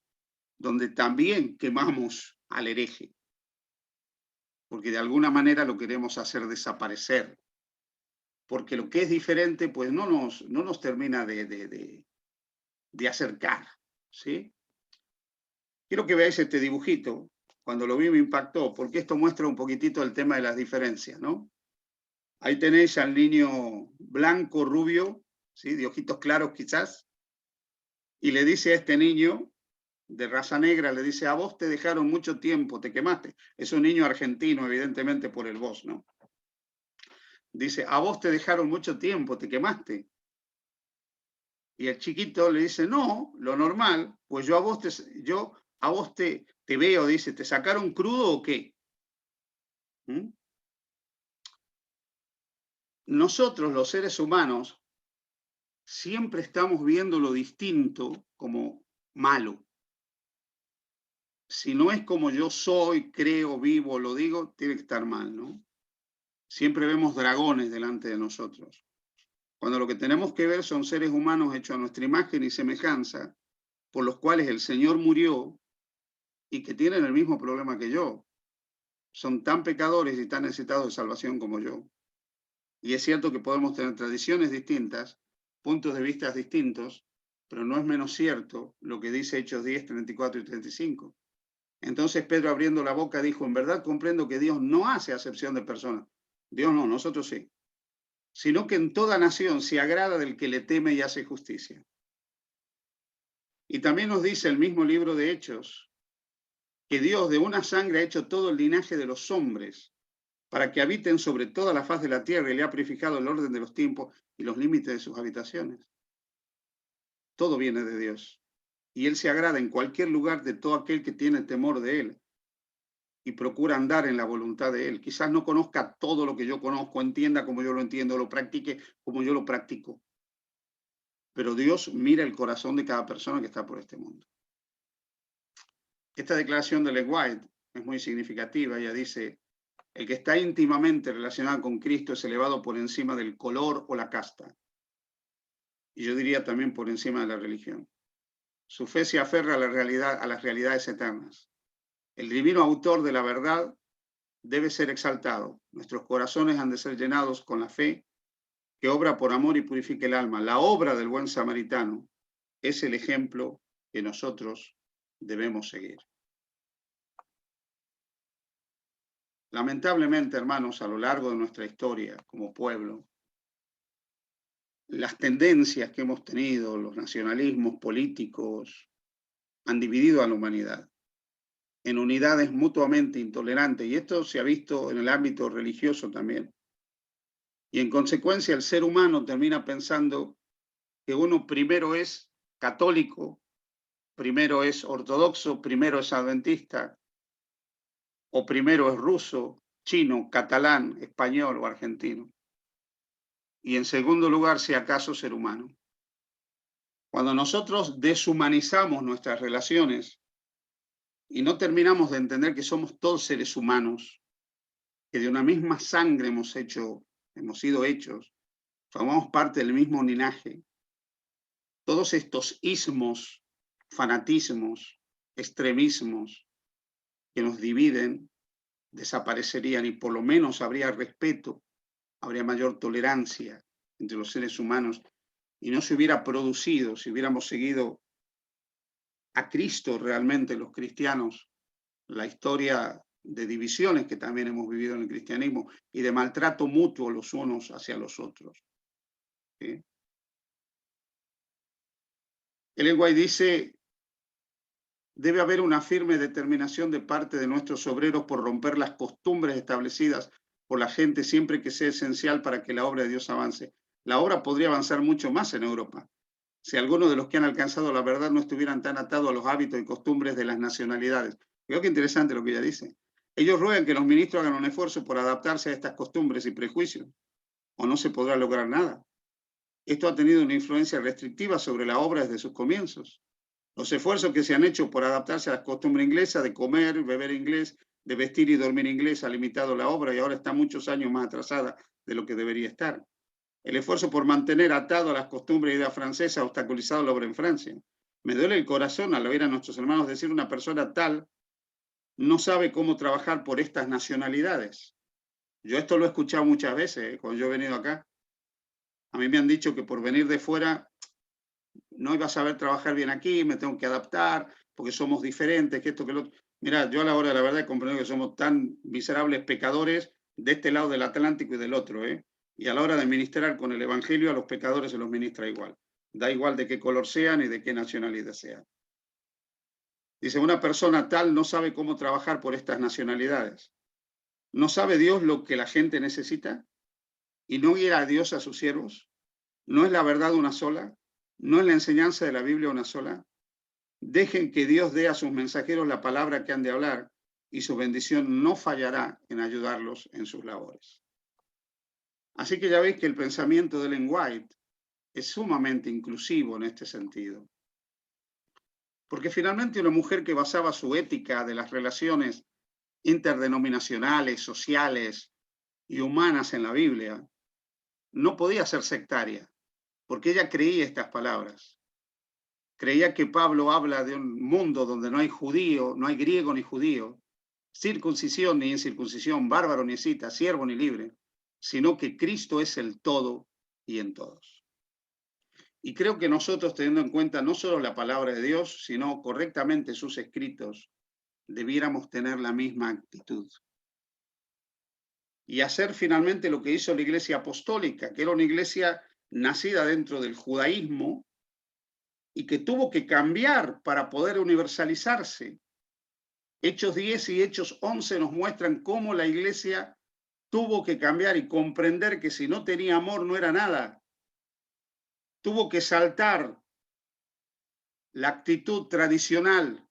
donde también quemamos al hereje, porque de alguna manera lo queremos hacer desaparecer, porque lo que es diferente pues no nos termina de acercar, ¿sí? Quiero que veáis este dibujito. Cuando lo vi me impactó, porque esto muestra un poquitito el tema de las diferencias, ¿no? Ahí tenéis al niño blanco, rubio, ¿sí? De ojitos claros quizás, y le dice a este niño de raza negra, le dice, a vos te dejaron mucho tiempo, te quemaste. Es un niño argentino, evidentemente por el vos, ¿no? Dice, a vos te dejaron mucho tiempo, te quemaste. Y el chiquito le dice, no, lo normal, pues yo a vos te veo, dice, ¿te sacaron crudo o qué? ¿Mm? Nosotros, los seres humanos, siempre estamos viendo lo distinto como malo. Si no es como yo soy, creo, vivo, lo digo, tiene que estar mal, ¿no? Siempre vemos dragones delante de nosotros, cuando lo que tenemos que ver son seres humanos hechos a nuestra imagen y semejanza, por los cuales el Señor murió y que tienen el mismo problema que yo. Son tan pecadores y tan necesitados de salvación como yo. Y es cierto que podemos tener tradiciones distintas, puntos de vista distintos, pero no es menos cierto lo que dice Hechos 10, 34 y 35. Entonces Pedro, abriendo la boca, dijo, en verdad comprendo que Dios no hace acepción de personas. Dios no, nosotros sí. Sino que en toda nación se agrada del que le teme y hace justicia. Y también nos dice el mismo libro de Hechos, que Dios de una sangre ha hecho todo el linaje de los hombres, para que habiten sobre toda la faz de la tierra, y le ha purificado el orden de los tiempos y los límites de sus habitaciones. Todo viene de Dios. Y Él se agrada en cualquier lugar de todo aquel que tiene temor de Él y procura andar en la voluntad de Él. Quizás no conozca todo lo que yo conozco, entienda como yo lo entiendo, lo practique como yo lo practico. Pero Dios mira el corazón de cada persona que está por este mundo. Esta declaración de Ellen White es muy significativa. Ella dice, el que está íntimamente relacionado con Cristo es elevado por encima del color o la casta. Y yo diría también por encima de la religión. Su fe se aferra a la realidad, a las realidades eternas. El divino autor de la verdad debe ser exaltado. Nuestros corazones han de ser llenados con la fe que obra por amor y purifica el alma. La obra del buen samaritano es el ejemplo que nosotros debemos seguir. Lamentablemente, hermanos, a lo largo de nuestra historia como pueblo, las tendencias que hemos tenido, los nacionalismos políticos, han dividido a la humanidad en unidades mutuamente intolerantes, y esto se ha visto en el ámbito religioso también. Y en consecuencia el ser humano termina pensando que uno primero es católico, primero es ortodoxo, primero es adventista, o primero es ruso, chino, catalán, español o argentino. Y en segundo lugar, si acaso, ser humano. Cuando nosotros deshumanizamos nuestras relaciones y no terminamos de entender que somos todos seres humanos, que de una misma sangre hemos sido hechos, formamos parte del mismo linaje, todos estos ismos, fanatismos, extremismos que nos dividen desaparecerían, y por lo menos habría respeto, habría mayor tolerancia entre los seres humanos, y no se hubiera producido, si hubiéramos seguido a Cristo realmente los cristianos, la historia de divisiones que también hemos vivido en el cristianismo y de maltrato mutuo los unos hacia los otros. ¿Sí? Ellen White dice, debe haber una firme determinación de parte de nuestros obreros por romper las costumbres establecidas por la gente siempre que sea esencial para que la obra de Dios avance. La obra podría avanzar mucho más en Europa si algunos de los que han alcanzado la verdad no estuvieran tan atados a los hábitos y costumbres de las nacionalidades. Creo que interesante lo que ella dice. Ellos ruegan que los ministros hagan un esfuerzo por adaptarse a estas costumbres y prejuicios, o no se podrá lograr nada. Esto ha tenido una influencia restrictiva sobre la obra desde sus comienzos. Los esfuerzos que se han hecho por adaptarse a la costumbre inglesa de comer, beber inglés, de vestir y dormir inglés ha limitado la obra y ahora está muchos años más atrasada de lo que debería estar. El esfuerzo por mantener atado a las costumbres y ideas francesas ha obstaculizado la obra en Francia. Me duele el corazón al oír a nuestros hermanos decir una persona tal no sabe cómo trabajar por estas nacionalidades. Yo esto lo he escuchado muchas veces, cuando yo he venido acá. A mí me han dicho que por venir de fuera no iba a saber trabajar bien aquí, me tengo que adaptar, porque somos diferentes, que esto, que lo otro. Mira, yo a la hora de la verdad he comprendido que somos tan miserables pecadores de este lado del Atlántico y del otro, ¿eh? Y a la hora de ministrar con el Evangelio a los pecadores se los ministra igual. Da igual de qué color sean y de qué nacionalidad sean. Dice, una persona tal no sabe cómo trabajar por estas nacionalidades. ¿No sabe Dios lo que la gente necesita? ¿Y no guía a Dios a sus siervos? ¿No es la verdad una sola? ¿No es la enseñanza de la Biblia una sola? Dejen que Dios dé a sus mensajeros la palabra que han de hablar y su bendición no fallará en ayudarlos en sus labores. Así que ya veis que el pensamiento de Ellen White es sumamente inclusivo en este sentido. Porque finalmente una mujer que basaba su ética de las relaciones interdenominacionales, sociales y humanas en la Biblia, no podía ser sectaria, porque ella creía estas palabras. Creía que Pablo habla de un mundo donde no hay judío, no hay griego ni judío, circuncisión ni incircuncisión, bárbaro ni escita, siervo ni libre, sino que Cristo es el todo y en todos. Y creo que nosotros, teniendo en cuenta no solo la palabra de Dios, sino correctamente sus escritos, debiéramos tener la misma actitud. Y hacer finalmente lo que hizo la Iglesia Apostólica, que era una iglesia nacida dentro del judaísmo y que tuvo que cambiar para poder universalizarse. Hechos 10 y Hechos 11 nos muestran cómo la iglesia tuvo que cambiar y comprender que si no tenía amor no era nada. Tuvo que saltar la actitud tradicional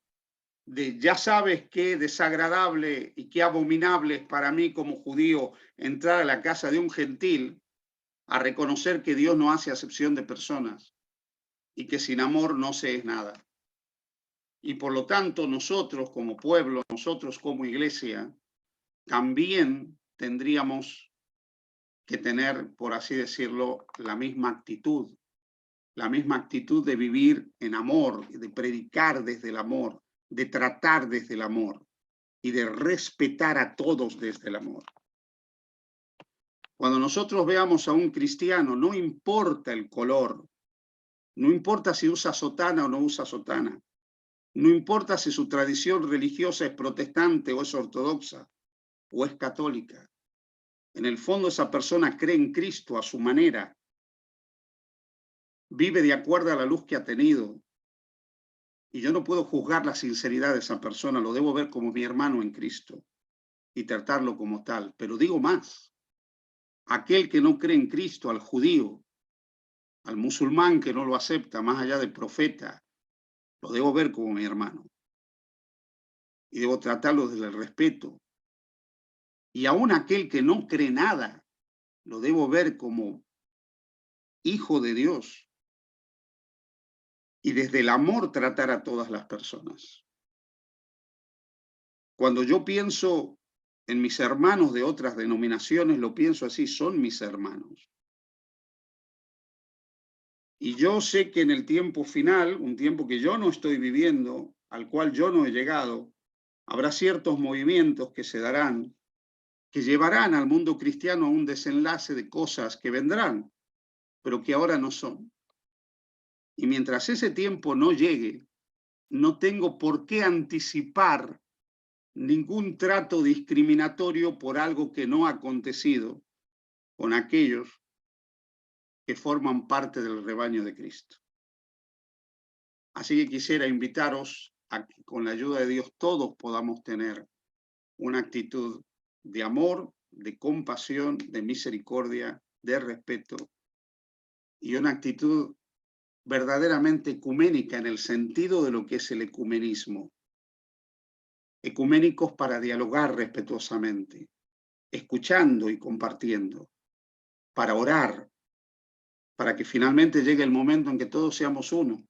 de ya sabes qué desagradable y qué abominable es para mí como judío entrar a la casa de un gentil, a reconocer que Dios no hace acepción de personas y que sin amor no se es nada. Y por lo tanto nosotros como pueblo, nosotros como iglesia, también tendríamos que tener, por así decirlo, la misma actitud de vivir en amor, de predicar desde el amor, de tratar desde el amor y de respetar a todos desde el amor. Cuando nosotros veamos a un cristiano, no importa el color, no importa si usa sotana o no usa sotana, no importa si su tradición religiosa es protestante o es ortodoxa o es católica. En el fondo esa persona cree en Cristo a su manera, vive de acuerdo a la luz que ha tenido. Y yo no puedo juzgar la sinceridad de esa persona, lo debo ver como mi hermano en Cristo y tratarlo como tal. Pero digo más, aquel que no cree en Cristo, al judío, al musulmán que no lo acepta, más allá del profeta, lo debo ver como mi hermano. Y debo tratarlo desde el respeto. Y aún aquel que no cree nada, lo debo ver como hijo de Dios. Y desde el amor tratar a todas las personas. Cuando yo pienso en mis hermanos de otras denominaciones, lo pienso así, son mis hermanos. Y yo sé que en el tiempo final, un tiempo que yo no estoy viviendo, al cual yo no he llegado, habrá ciertos movimientos que se darán, que llevarán al mundo cristiano a un desenlace de cosas que vendrán, pero que ahora no son. Y mientras ese tiempo no llegue, no tengo por qué anticipar ningún trato discriminatorio por algo que no ha acontecido con aquellos que forman parte del rebaño de Cristo. Así que quisiera invitaros a que con la ayuda de Dios todos podamos tener una actitud de amor, de compasión, de misericordia, de respeto y una actitud verdaderamente ecuménica en el sentido de lo que es el ecumenismo. Ecuménicos para dialogar respetuosamente, escuchando y compartiendo, para orar, para que finalmente llegue el momento en que todos seamos uno,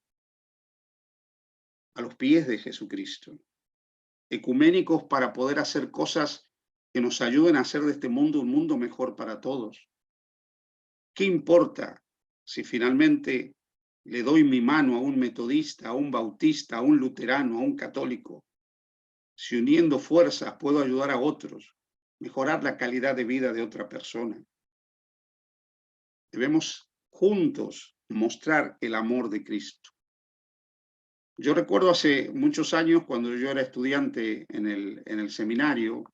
a los pies de Jesucristo. Ecuménicos para poder hacer cosas que nos ayuden a hacer de este mundo un mundo mejor para todos. ¿Qué importa si finalmente le doy mi mano a un metodista, a un bautista, a un luterano, a un católico? Si uniendo fuerzas puedo ayudar a otros, mejorar la calidad de vida de otra persona. Debemos juntos mostrar el amor de Cristo. Yo recuerdo hace muchos años, cuando yo era estudiante en el seminario,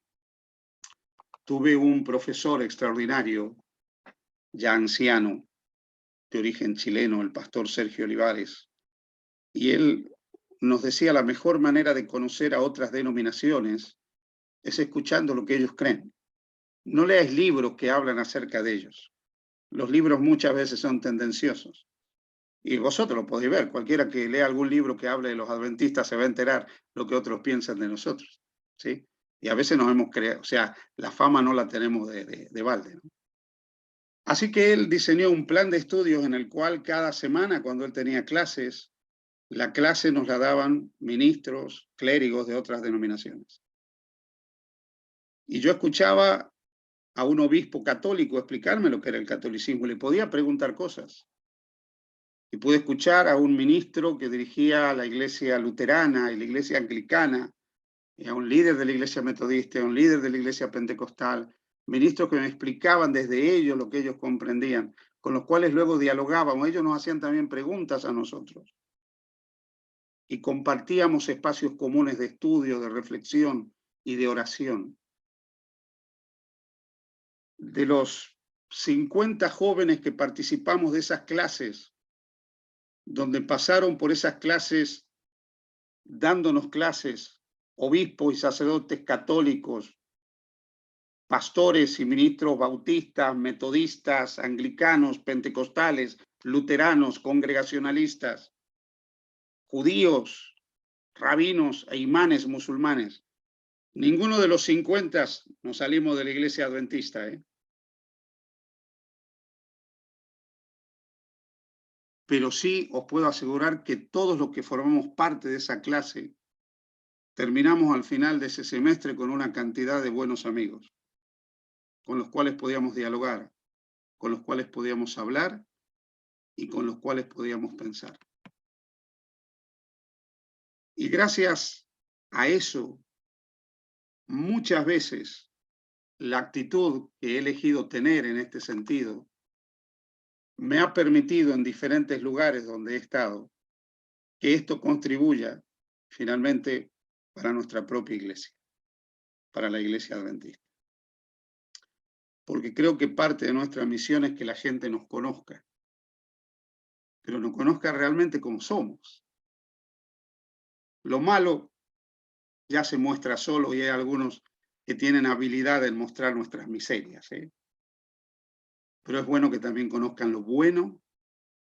tuve un profesor extraordinario, ya anciano, de origen chileno, el pastor Sergio Olivares, y él nos decía la mejor manera de conocer a otras denominaciones es escuchando lo que ellos creen. No leáis libros que hablan acerca de ellos. Los libros muchas veces son tendenciosos. Y vosotros lo podéis ver, cualquiera que lea algún libro que hable de los adventistas se va a enterar lo que otros piensan de nosotros, ¿sí? Y a veces nos hemos creado, o sea, la fama no la tenemos de balde, ¿no? Así que él diseñó un plan de estudios en el cual cada semana, cuando él tenía clases, la clase nos la daban ministros, clérigos de otras denominaciones. Y yo escuchaba a un obispo católico explicarme lo que era el catolicismo, y le podía preguntar cosas. Y pude escuchar a un ministro que dirigía la iglesia luterana y la iglesia anglicana, y a un líder de la iglesia metodista, a un líder de la iglesia pentecostal, ministros que me explicaban desde ellos lo que ellos comprendían, con los cuales luego dialogábamos. Ellos nos hacían también preguntas a nosotros. y compartíamos espacios comunes de estudio, de reflexión y de oración. De los 50 jóvenes que participamos de esas clases, donde pasaron por esas clases dándonos clases, obispos y sacerdotes católicos, pastores y ministros bautistas, metodistas, anglicanos, pentecostales, luteranos, congregacionalistas, judíos, rabinos e imanes musulmanes. Ninguno de los 50 nos salimos de la iglesia adventista, ¿eh? Pero sí os puedo asegurar que todos los que formamos parte de esa clase terminamos al final de ese semestre con una cantidad de buenos amigos, con los cuales podíamos dialogar, con los cuales podíamos hablar y con los cuales podíamos pensar. Y gracias a eso, muchas veces la actitud que he elegido tener en este sentido me ha permitido en diferentes lugares donde he estado que esto contribuya finalmente para nuestra propia iglesia, para la iglesia adventista. Porque creo que parte de nuestra misión es que la gente nos conozca, pero nos conozca realmente como somos. Lo malo ya se muestra solo y hay algunos que tienen habilidad en mostrar nuestras miserias, ¿eh? Pero es bueno que también conozcan lo bueno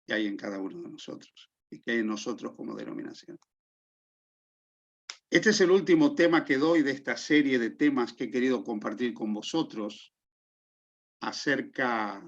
que hay en cada uno de nosotros y que hay en nosotros como denominación. Este es el último tema que doy de esta serie de temas que he querido compartir con vosotros acerca